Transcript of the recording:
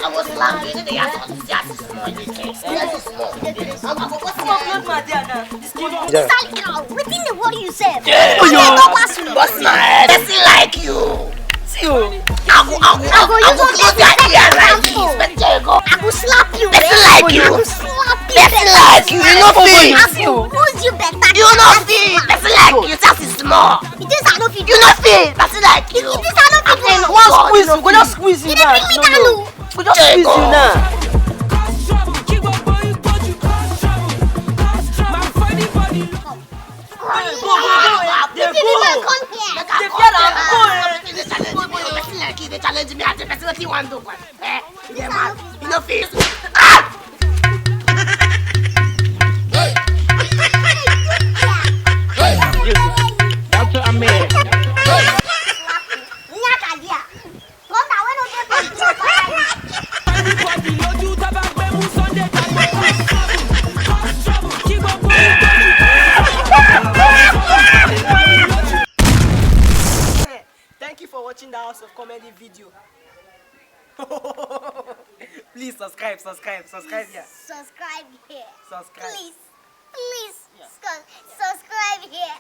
I was laughing. They asked us to see small. Within the what you said. What's my person like you? See you. I go close your ear like this. I will slap you. Person like you. Person like you. You know fit. Who's you better? You know fit. Person like you. Just is small. It is I know fit. You know fit. Person like you. It is I know fit. One squeeze, we go just squeeze you now. No. We just squeeze you now. They challenge me. I think that's what you want to do. You know fit. Dr. Amir. Thank you for watching the House of Comedy video. Please subscribe here. Subscribe here. Subscribe. Please. Subscribe here.